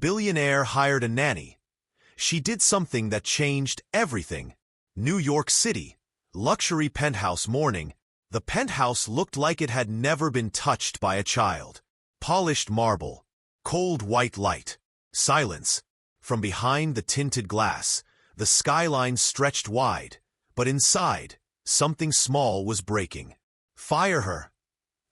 Billionaire hired a nanny. She did something that changed everything. New York City. Luxury penthouse morning. The penthouse looked like it had never been touched by a child. Polished marble. Cold white light. Silence. From behind the tinted glass, the skyline stretched wide, but inside, something small was breaking. "Fire her,"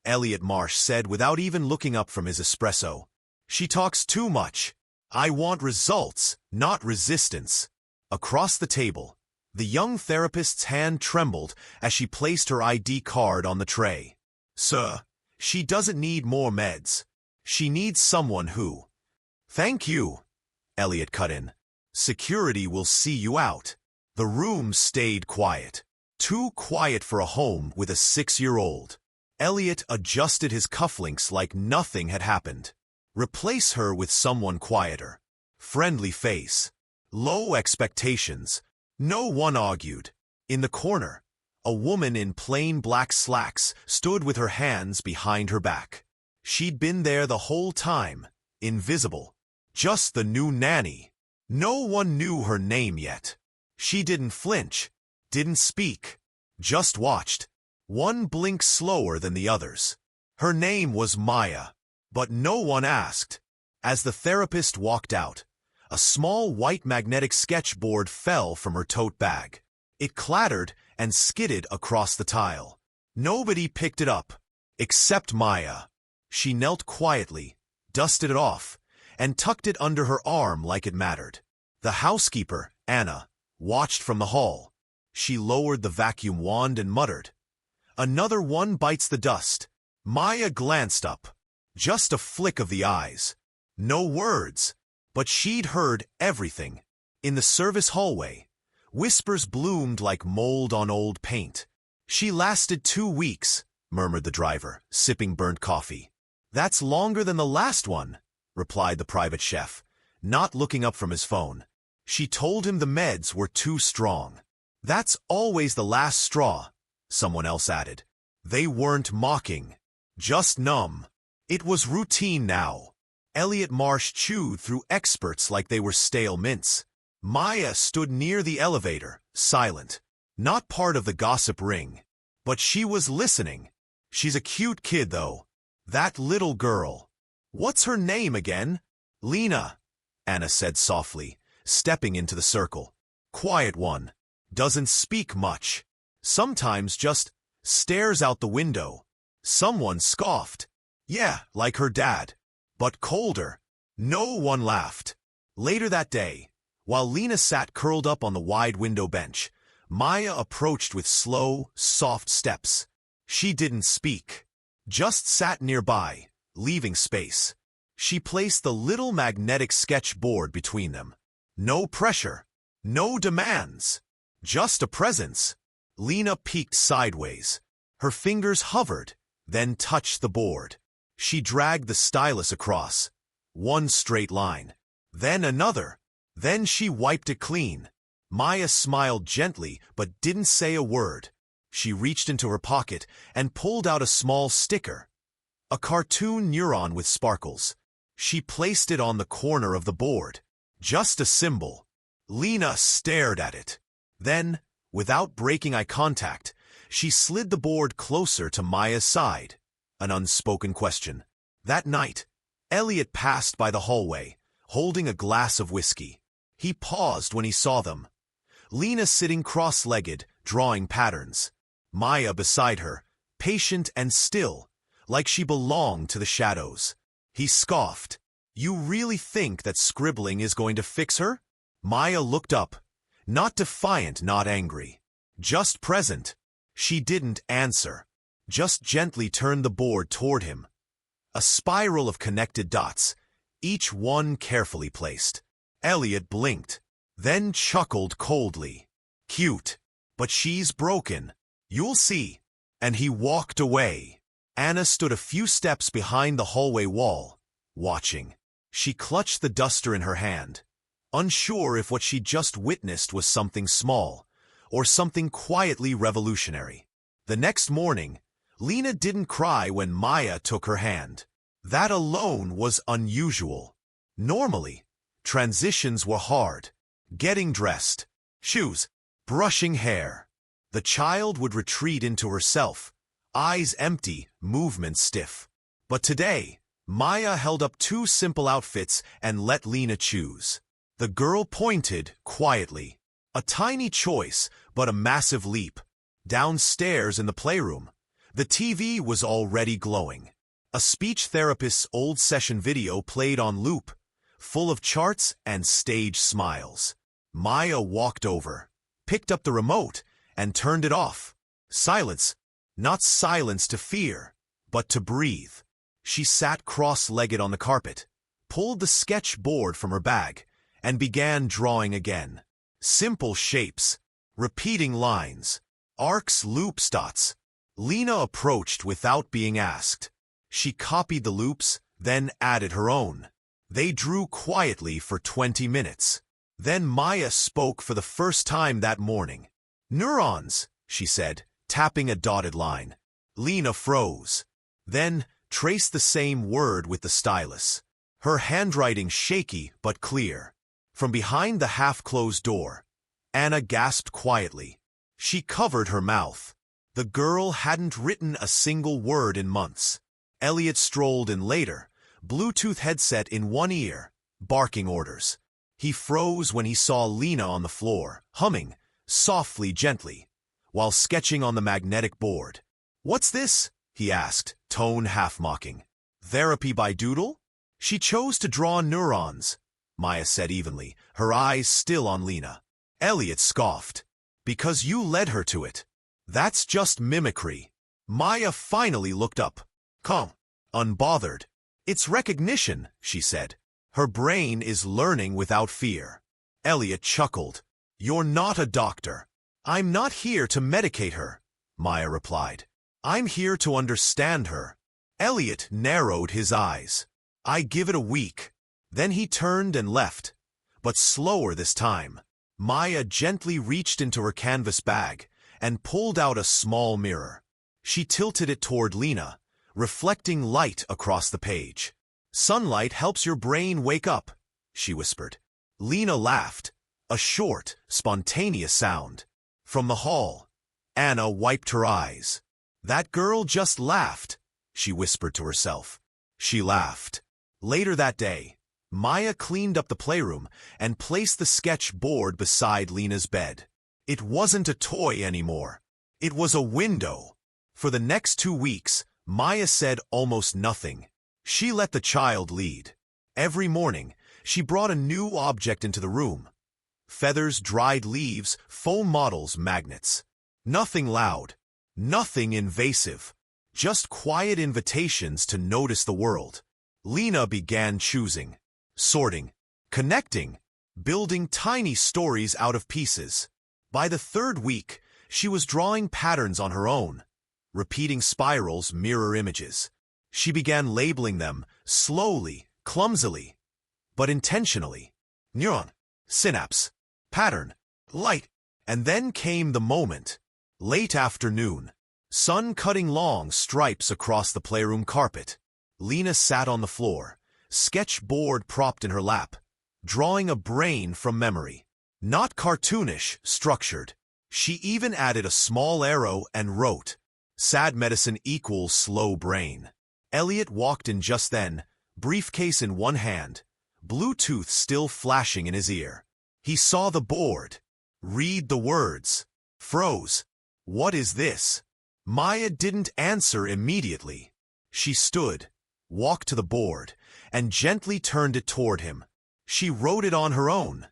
Elliot Marsh said without even looking up from his espresso. "She talks too much. I want results, not resistance." Across the table, the young therapist's hand trembled as she placed her ID card on the tray. "Sir, she doesn't need more meds. She needs someone who—" "Thank you," Elliot cut in. "Security will see you out." The room stayed quiet. Too quiet for a home with a 6-year-old. Elliot adjusted his cufflinks like nothing had happened. Replace her with someone quieter. Friendly face. Low expectations. No one argued. In the corner, a woman in plain black slacks stood with her hands behind her back. She'd been there the whole time, invisible. Just the new nanny. No one knew her name yet. She didn't flinch, didn't speak, just watched. One blink slower than the others. Her name was Maya, but no one asked. As the therapist walked out, a small white magnetic sketchboard fell from her tote bag. It clattered and skidded across the tile. Nobody picked it up, except Maya. She knelt quietly, dusted it off, and tucked it under her arm like it mattered. The housekeeper, Anna, watched from the hall. She lowered the vacuum wand and muttered, "Another one bites the dust." Maya glanced up. Just a flick of the eyes. No words, but she'd heard everything. In the service hallway, whispers bloomed like mold on old paint. "She lasted 2 weeks," murmured the driver, sipping burnt coffee. "That's longer than the last one," replied the private chef, not looking up from his phone. "She told him the meds were too strong." "That's always the last straw," someone else added. They weren't mocking, just numb. It was routine now. Elliot Marsh chewed through experts like they were stale mints. Maya stood near the elevator, silent, not part of the gossip ring. But she was listening. "She's a cute kid, though. That little girl. What's her name again?" "Lena," Anna said softly, stepping into the circle. "Quiet one. Doesn't speak much. Sometimes just stares out the window." Someone scoffed. "Yeah, like her dad. But colder." No one laughed. Later that day, while Lena sat curled up on the wide window bench, Maya approached with slow, soft steps. She didn't speak, just sat nearby, leaving space. She placed the little magnetic sketchboard between them. No pressure, no demands, just a presence. Lena peeked sideways. Her fingers hovered, then touched the board. She dragged the stylus across. One straight line, then another. Then she wiped it clean. Maya smiled gently but didn't say a word. She reached into her pocket and pulled out a small sticker. A cartoon neuron with sparkles. She placed it on the corner of the board. Just a symbol. Lena stared at it. Then, without breaking eye contact, she slid the board closer to Maya's side. An unspoken question. That night, Elliot passed by the hallway, holding a glass of whiskey. He paused when he saw them. Lena sitting cross-legged, drawing patterns. Maya beside her, patient and still, like she belonged to the shadows. He scoffed. "You really think that scribbling is going to fix her?" Maya looked up, not defiant, not angry, just present. She didn't answer, just gently turned the board toward him. A spiral of connected dots, each one carefully placed. Elliot blinked, then chuckled coldly. "Cute, but she's broken. You'll see." And he walked away. Anna stood a few steps behind the hallway wall, watching. She clutched the duster in her hand, unsure if what she just witnessed was something small, or something quietly revolutionary. The next morning, Lena didn't cry when Maya took her hand. That alone was unusual. Normally, transitions were hard. Getting dressed, shoes, brushing hair. The child would retreat into herself, eyes empty, movements stiff. But today, Maya held up two simple outfits and let Lena choose. The girl pointed quietly. A tiny choice, but a massive leap. Downstairs in the playroom, the TV was already glowing. A speech therapist's old session video played on loop, full of charts and stage smiles. Maya walked over, picked up the remote, and turned it off. Silence. Not silence to fear, but to breathe. She sat cross-legged on the carpet, pulled the sketch board from her bag, and began drawing again. Simple shapes, repeating lines, arcs, loops, dots. Lena approached without being asked. She copied the loops, then added her own. They drew quietly for 20 minutes. Then Maya spoke for the first time that morning. "Neurons," she said, tapping a dotted line. Lena froze. Then traced the same word with the stylus. Her handwriting shaky but clear. From behind the half-closed door, Anna gasped quietly. She covered her mouth. The girl hadn't written a single word in months. Elliot strolled in later, Bluetooth headset in one ear, barking orders. He froze when he saw Lena on the floor, humming, softly, gently, while sketching on the magnetic board. "What's this?" he asked, tone half-mocking. "Therapy by Doodle?" "She chose to draw neurons," Maya said evenly, her eyes still on Lena. Elliot scoffed. "Because you led her to it. That's just mimicry." Maya finally looked up. Calm, unbothered. "It's recognition," she said. "Her brain is learning without fear." Elliot chuckled. "You're not a doctor." "I'm not here to medicate her," Maya replied. "I'm here to understand her." Elliot narrowed his eyes. "I give it a week." Then he turned and left, but slower this time. Maya gently reached into her canvas bag and pulled out a small mirror. She tilted it toward Lena, reflecting light across the page. "Sunlight helps your brain wake up," she whispered. Lena laughed, a short, spontaneous sound. From the hall, Anna wiped her eyes. "That girl just laughed," she whispered to herself. She laughed. Later that day, Maya cleaned up the playroom and placed the sketch board beside Lena's bed. It wasn't a toy anymore. It was a window. For the next 2 weeks, Maya said almost nothing. She let the child lead. Every morning, she brought a new object into the room. Feathers, dried leaves, foam models, magnets. Nothing loud, nothing invasive. Just quiet invitations to notice the world. Lena began choosing, sorting, connecting, building tiny stories out of pieces. By the 3rd week, she was drawing patterns on her own, repeating spirals, mirror images. She began labeling them, slowly, clumsily, but intentionally. Neuron, synapse, pattern, light. And then came the moment. Late afternoon. Sun cutting long stripes across the playroom carpet. Lena sat on the floor, sketchboard propped in her lap, drawing a brain from memory. Not cartoonish, structured. She even added a small arrow and wrote, "Sad medicine equals slow brain." Elliot walked in just then, briefcase in one hand, Bluetooth still flashing in his ear. He saw the board. Read the words. Froze. "What is this?" Maya didn't answer immediately. She stood, walked to the board, and gently turned it toward him. "She wrote it on her own,"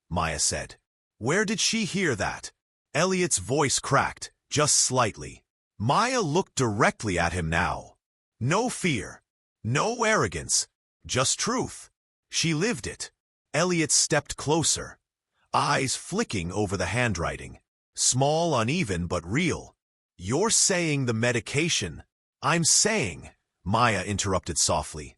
Maya said. "Where did she hear that?" Elliot's voice cracked, just slightly. Maya looked directly at him now. No fear, no arrogance, just truth. She lived it. Elliot stepped closer, eyes flicking over the handwriting. Small, uneven, but real. "You're saying the medication." "I'm saying," Maya interrupted softly.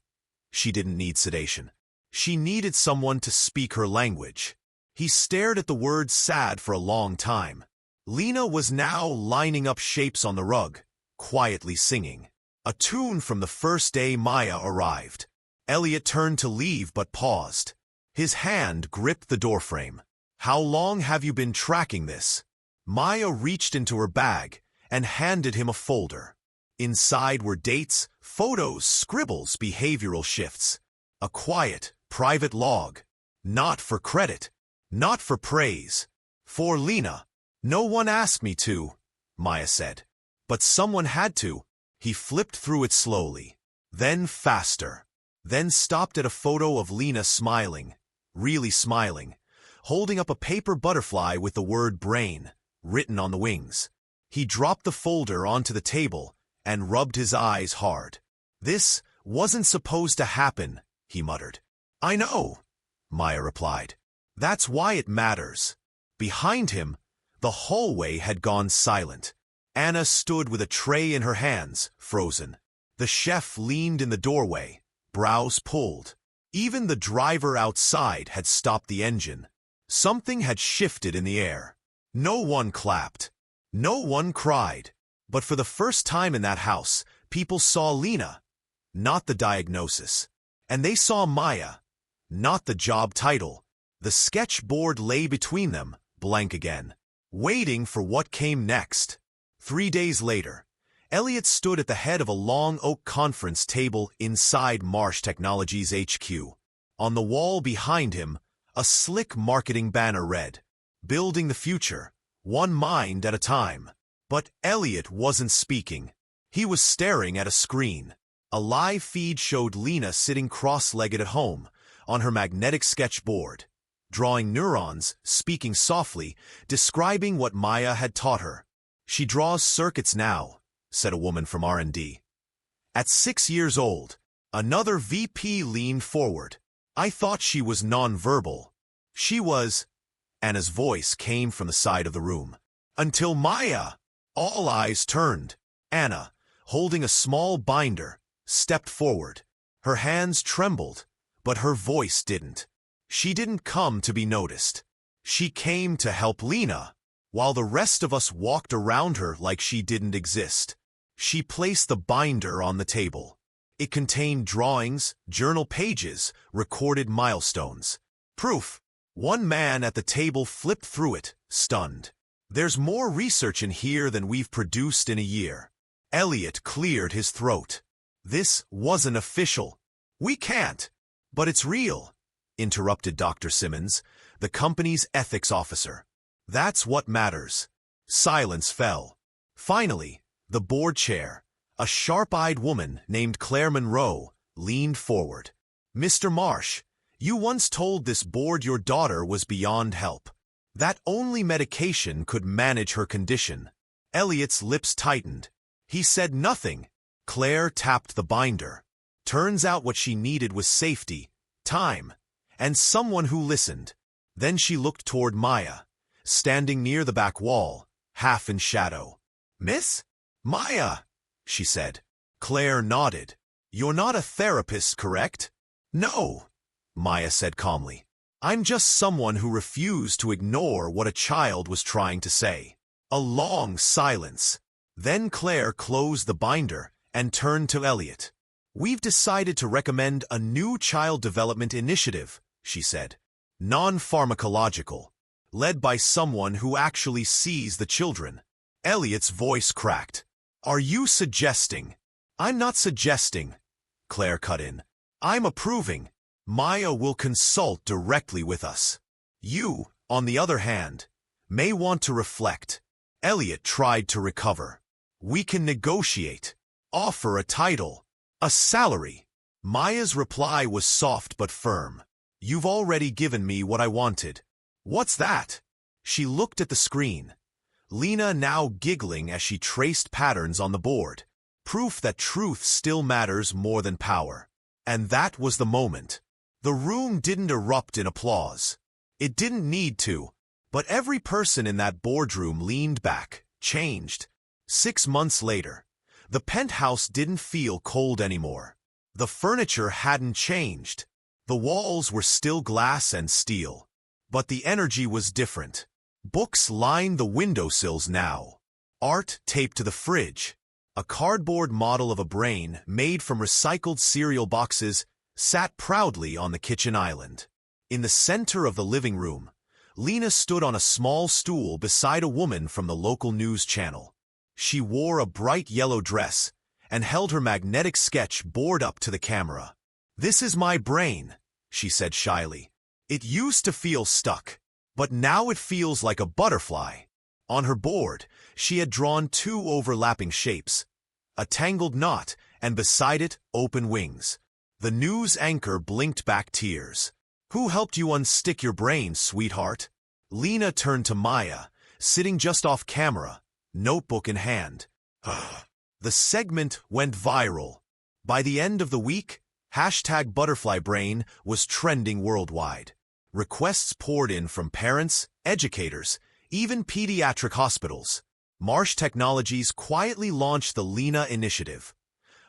She didn't need sedation. She needed someone to speak her language. He stared at the word sad for a long time. Lena was now lining up shapes on the rug, quietly singing. A tune from the first day Maya arrived. Elliot turned to leave but paused. His hand gripped the doorframe. "How long have you been tracking this?" Maya reached into her bag and handed him a folder. Inside were dates, photos, scribbles, behavioral shifts. A quiet, private log. Not for credit, not for praise. For Lena. "No one asked me to," Maya said. "But someone had to." He flipped through it slowly, then faster, then stopped at a photo of Lena smiling, really smiling, holding up a paper butterfly with the word brain written on the wings. He dropped the folder onto the table and rubbed his eyes hard. "This wasn't supposed to happen," he muttered. "I know," Maya replied. "That's why it matters." Behind him, the hallway had gone silent. Anna stood with a tray in her hands, frozen. The chef leaned in the doorway, brows pulled. Even the driver outside had stopped the engine. Something had shifted in the air. No one clapped. No one cried. But for the first time in that house, people saw Lena, not the diagnosis. And they saw Maya, not the job title. The sketchboard lay between them, blank again, waiting for what came next. 3 days later, Elliot stood at the head of a long oak conference table inside Marsh Technologies HQ. On the wall behind him, a slick marketing banner read, "Building the future, one mind at a time." But Elliot wasn't speaking. He was staring at a screen. A live feed showed Lena sitting cross-legged at home, on her magnetic sketchboard, drawing neurons, speaking softly, describing what Maya had taught her. "She draws circuits now," said a woman from R&D. At 6 years old, another VP leaned forward. "I thought she was nonverbal." "She was," Anna's voice came from the side of the room. "Until Maya." All eyes turned. Anna, holding a small binder, stepped forward. Her hands trembled, but her voice didn't. She didn't come to be noticed. She came to help Lena, while the rest of us walked around her like she didn't exist. She placed the binder on the table. It contained drawings, journal pages, recorded milestones. Proof. One man at the table flipped through it, stunned. "There's more research in here than we've produced in a year." Elliot cleared his throat. "This wasn't official." "We can't." "But it's real," interrupted Dr. Simmons, the company's ethics officer. "That's what matters." Silence fell. Finally, the board chair, a sharp-eyed woman named Claire Monroe, leaned forward. "Mr. Marsh, you once told this board your daughter was beyond help. That only medication could manage her condition." Elliot's lips tightened. He said nothing. Claire tapped the binder. Turns out what she needed was safety, time, and someone who listened. Then she looked toward Maya, standing near the back wall, half in shadow. "Miss Maya," she said. Claire nodded. "You're not a therapist, correct?" "No," Maya said calmly. "I'm just someone who refused to ignore what a child was trying to say." A long silence. Then Claire closed the binder and turned to Elliot. "We've decided to recommend a new child development initiative," she said. "Non-pharmacological, led by someone who actually sees the children." Elliot's voice cracked. "Are you suggesting?" "I'm not suggesting," Claire cut in. "I'm approving. Maya will consult directly with us. You, on the other hand, may want to reflect." Elliot tried to recover. "We can negotiate. Offer a title. A salary." Maya's reply was soft but firm. "You've already given me what I wanted." "What's that?" She looked at the screen. Lena now giggling as she traced patterns on the board. Proof that truth still matters more than power. And that was the moment. The room didn't erupt in applause. It didn't need to. But every person in that boardroom leaned back, changed. 6 months later, the penthouse didn't feel cold anymore. The furniture hadn't changed. The walls were still glass and steel. But the energy was different. Books lined the windowsills now. Art taped to the fridge. A cardboard model of a brain made from recycled cereal boxes sat proudly on the kitchen island. In the center of the living room, Lena stood on a small stool beside a woman from the local news channel. She wore a bright yellow dress and held her magnetic sketch board up to the camera. "This is my brain," she said shyly. "It used to feel stuck, but now it feels like a butterfly." On her board, she had drawn two overlapping shapes, a tangled knot, and beside it, open wings. The news anchor blinked back tears. "Who helped you unstick your brain, sweetheart?" Lena turned to Maya, sitting just off camera, notebook in hand. The segment went viral. By the end of the week, #ButterflyBrain was trending worldwide. Requests poured in from parents, educators, even pediatric hospitals. Marsh Technologies quietly launched the Lena Initiative,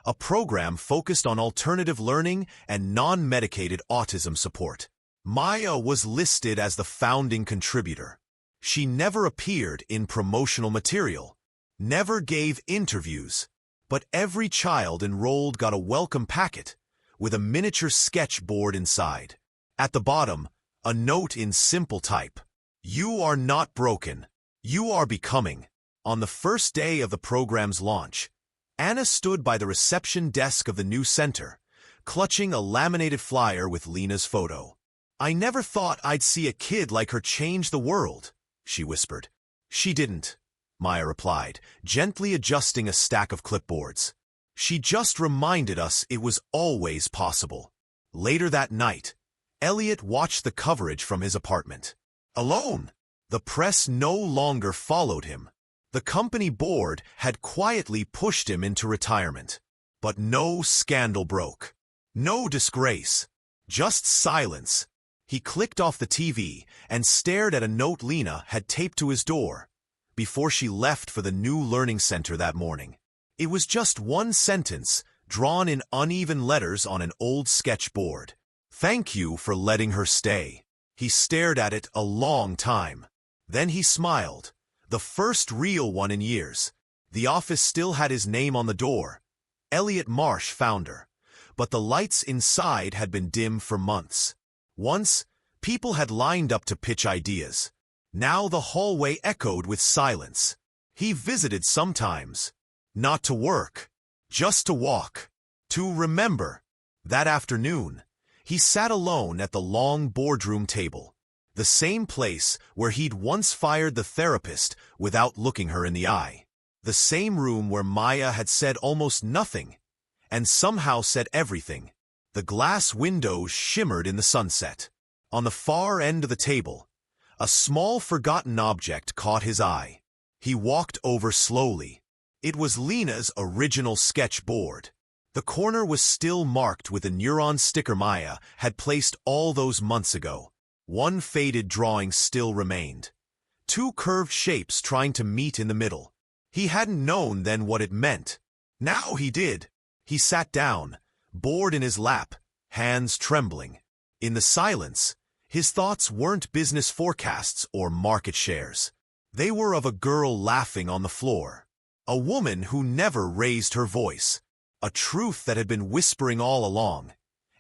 a program focused on alternative learning and non-medicated autism support. Maya was listed as the founding contributor. She never appeared in promotional material, never gave interviews, but every child enrolled got a welcome packet with a miniature sketchboard inside. At the bottom, a note in simple type: "You are not broken. You are becoming." On the first day of the program's launch, Anna stood by the reception desk of the new center, clutching a laminated flyer with Lena's photo. "I never thought I'd see a kid like her change the world," she whispered. "She didn't," Maya replied, gently adjusting a stack of clipboards. "She just reminded us it was always possible." Later that night, Elliot watched the coverage from his apartment. Alone, the press no longer followed him. The company board had quietly pushed him into retirement. But no scandal broke. No disgrace. Just silence. He clicked off the TV and stared at a note Lena had taped to his door before she left for the new learning center that morning. It was just one sentence, drawn in uneven letters on an old sketchboard. "Thank you for letting her stay." He stared at it a long time. Then he smiled, the first real one in years. The office still had his name on the door, Elliot Marsh, founder, but the lights inside had been dim for months. Once, people had lined up to pitch ideas. Now the hallway echoed with silence. He visited sometimes, not to work, just to walk, to remember. That afternoon, he sat alone at the long boardroom table, the same place where he'd once fired the therapist without looking her in the eye, the same room where Maya had said almost nothing and somehow said everything. The glass windows shimmered in the sunset. On the far end of the table, a small forgotten object caught his eye. He walked over slowly. It was Lena's original sketchboard. The corner was still marked with a neuron sticker Maya had placed all those months ago. One faded drawing still remained. Two curved shapes trying to meet in the middle. He hadn't known then what it meant. Now he did. He sat down, board in his lap, hands trembling. In the silence, his thoughts weren't business forecasts or market shares. They were of a girl laughing on the floor, a woman who never raised her voice, a truth that had been whispering all along,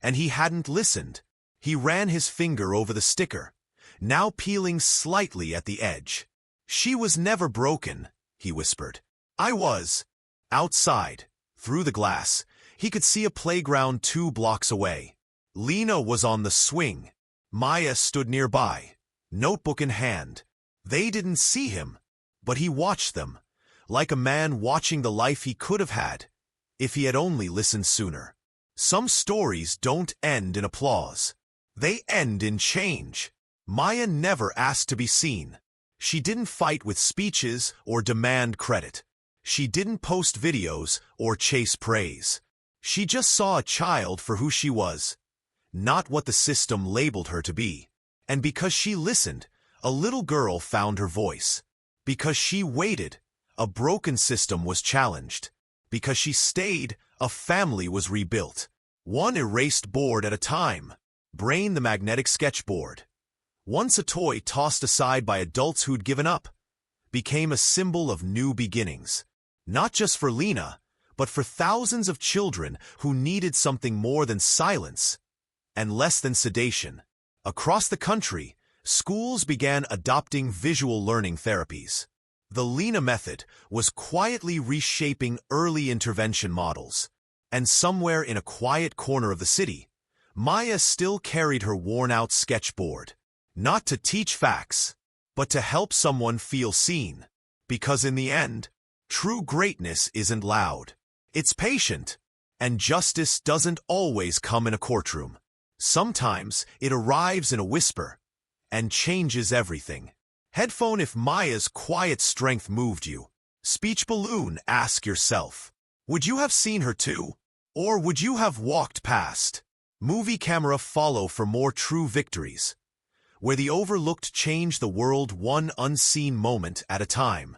and he hadn't listened. He ran his finger over the sticker, now peeling slightly at the edge. "She was never broken," he whispered. "I was." Outside, through the glass, he could see a playground 2 blocks away. Lena was on the swing. Maya stood nearby, notebook in hand. They didn't see him, but he watched them, like a man watching the life he could have had, if he had only listened sooner. Some stories don't end in applause. They end in change. Maya never asked to be seen. She didn't fight with speeches or demand credit. She didn't post videos or chase praise. She just saw a child for who she was, not what the system labeled her to be. And because she listened, a little girl found her voice. Because she waited, a broken system was challenged. Because she stayed, a family was rebuilt. One erased board at a time. Brain, the magnetic sketchboard, once a toy tossed aside by adults who'd given up, became a symbol of new beginnings. Not just for Lena, but for thousands of children who needed something more than silence and less than sedation. Across the country, schools began adopting visual learning therapies. The Lena method was quietly reshaping early intervention models. And somewhere in a quiet corner of the city, Maya still carried her worn-out sketchboard. Not to teach facts, but to help someone feel seen. Because in the end, true greatness isn't loud. It's patient. And justice doesn't always come in a courtroom. Sometimes it arrives in a whisper and changes everything. Headphone: if Maya's quiet strength moved you. Speech balloon: ask yourself, would you have seen her too? Or would you have walked past? Movie camera: follow for more true victories, where the overlooked change the world one unseen moment at a time.